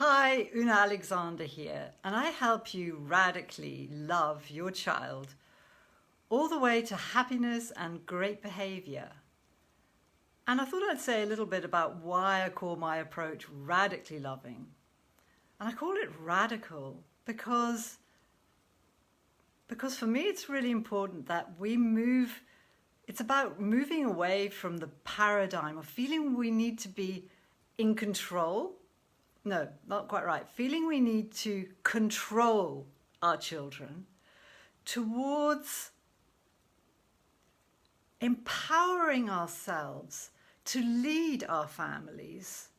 Hi, Una Alexander here, and I help you radically love your child all the way to happiness and great behavior. And I thought I'd say a little bit about why I call my approach radically loving. And I call it radical because for me it's really important that it's about moving away from the paradigm of feeling we need to be in control. No, not quite right. Feeling we need to control our children towards empowering ourselves to lead our families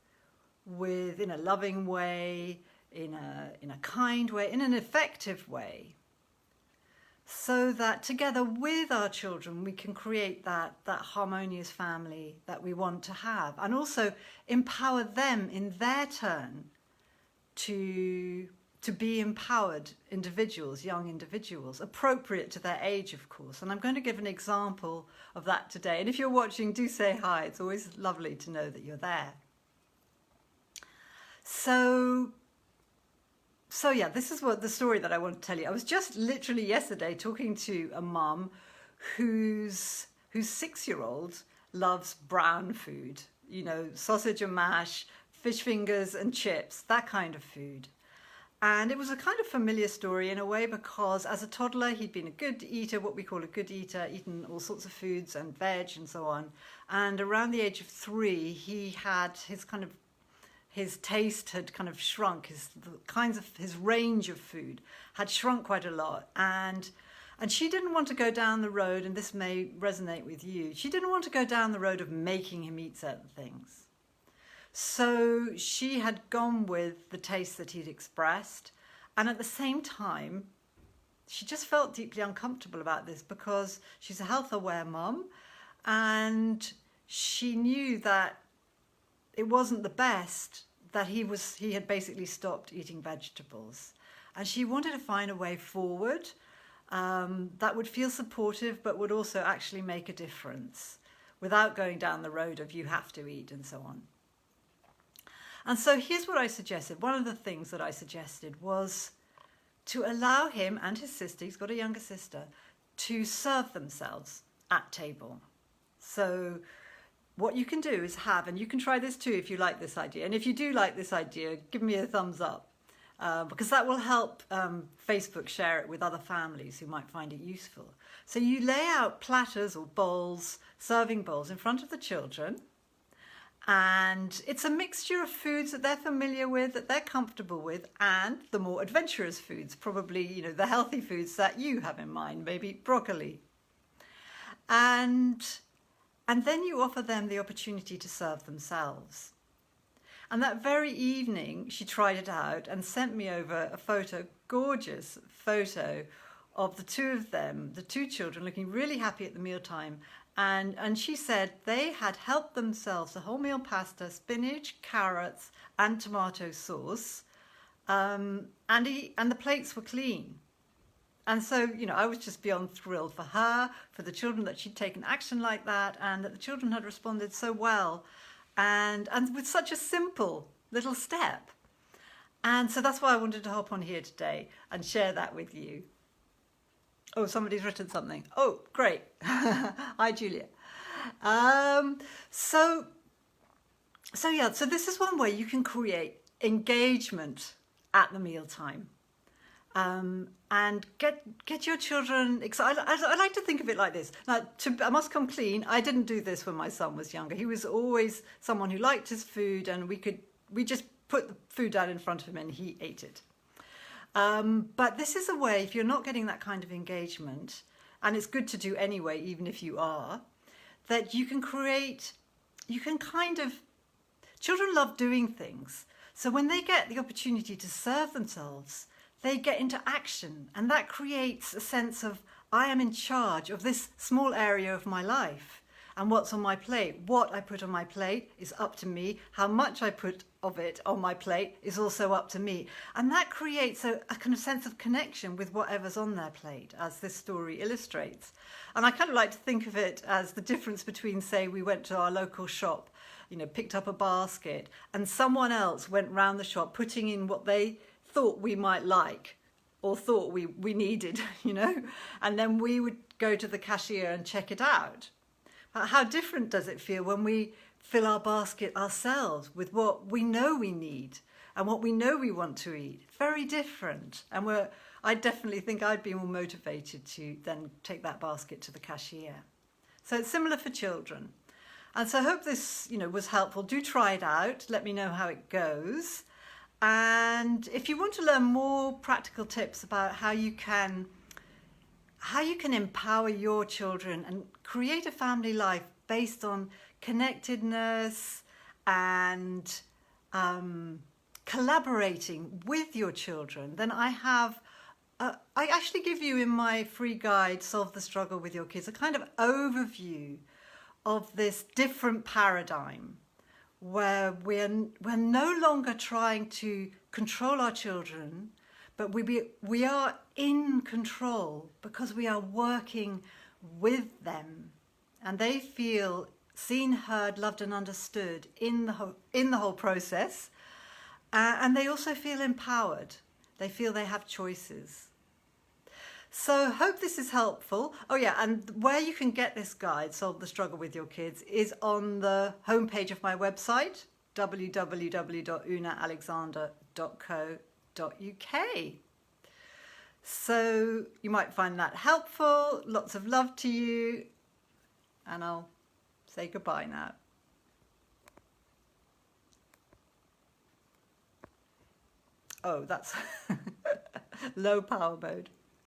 in a loving way, in a kind way, in an effective way, so that together with our children we can create that harmonious family that we want to have, and also empower them in their turn to be empowered individuals, young individuals, appropriate to their age, of course. And I'm going to give an example of that today. And if you're watching, do say hi. It's always lovely to know that you're there. So yeah, this is what the story that I want to tell you. I was just literally yesterday talking to a mum whose 6-year-old loves brown food, sausage and mash, fish fingers and chips, that kind of food. And it was a kind of familiar story in a way, because as a toddler he'd been a good eater, what we call a good eater, eaten all sorts of foods and veg and so on. And around the age of 3 he had his taste had kind of shrunk, his range of food had shrunk quite a lot. And she didn't want to go down the road, and this may resonate with you, she didn't want to go down the road of making him eat certain things. So she had gone with the taste that he'd expressed. And at the same time, she just felt deeply uncomfortable about this, because she's a health-aware mum, and she knew that it wasn't the best, that he had basically stopped eating vegetables. And she wanted to find a way forward that would feel supportive, but would also actually make a difference without going down the road of you have to eat and so on. And so here's what I suggested. One of the things that I suggested was to allow him and his sister, he's got a younger sister, to serve themselves at table. So what you can do is and you can try this too if you like this idea. And if you do like this idea, give me a thumbs up, because that will help Facebook share it with other families who might find it useful. So you lay out platters or bowls, serving bowls in front of the children. And it's a mixture of foods that they're familiar with, that they're comfortable with, and the more adventurous foods, probably, the healthy foods that you have in mind, maybe broccoli. And then you offer them the opportunity to serve themselves. And that very evening, she tried it out and sent me over a gorgeous photo of the two of them, the two children, looking really happy at the mealtime. And she said they had helped themselves a wholemeal pasta, spinach, carrots, and tomato sauce, and the plates were clean. And so, I was just beyond thrilled for her, for the children, that she'd taken action like that, and that the children had responded so well, and with such a simple little step. And so that's why I wanted to hop on here today and share that with you. Oh, somebody's written something. Oh, great. Hi, Julia. So this is one way you can create engagement at the mealtime, and get your children excited. I like to think of it like this. Now, I must come clean. I didn't do this when my son was younger. He was always someone who liked his food, and we just put the food out in front of him and he ate it. But this is a way, if you're not getting that kind of engagement, and it's good to do anyway, even if you are, that you can children love doing things. So when they get the opportunity to serve themselves, they get into action, and that creates a sense of, I am in charge of this small area of my life. And what's on my plate, what I put on my plate is up to me. How much I put of it on my plate is also up to me. And that creates a kind of sense of connection with whatever's on their plate, as this story illustrates. And I kind of like to think of it as the difference between, say, we went to our local shop picked up a basket, and someone else went round the shop putting in what they thought we might like or thought we needed, and then we would go to the cashier and check it out. But how different does it feel when we fill our basket ourselves with what we know we need and what we know we want to eat? Very different. And I definitely think I'd be more motivated to then take that basket to the cashier. So it's similar for children. And so I hope this, was helpful. Do try it out. Let me know how it goes. And if you want to learn more practical tips about how you can empower your children and create a family life based on connectedness and collaborating with your children, then I actually give you in my free guide, Solve the Struggle with Your Kids, a kind of overview of this different paradigm where we're no longer trying to control our children, but we are in control because we are working with them, and they feel seen, heard, loved and understood in the whole process, and they also feel empowered. They feel they have choices. So hope this is helpful. Oh yeah, and where you can get this guide, Solve the Struggle with Your Kids, is on the homepage of my website, www.unaalexander.co.uk. So you might find that helpful. Lots of love to you, and I'll say goodbye now. Oh, that's low power mode.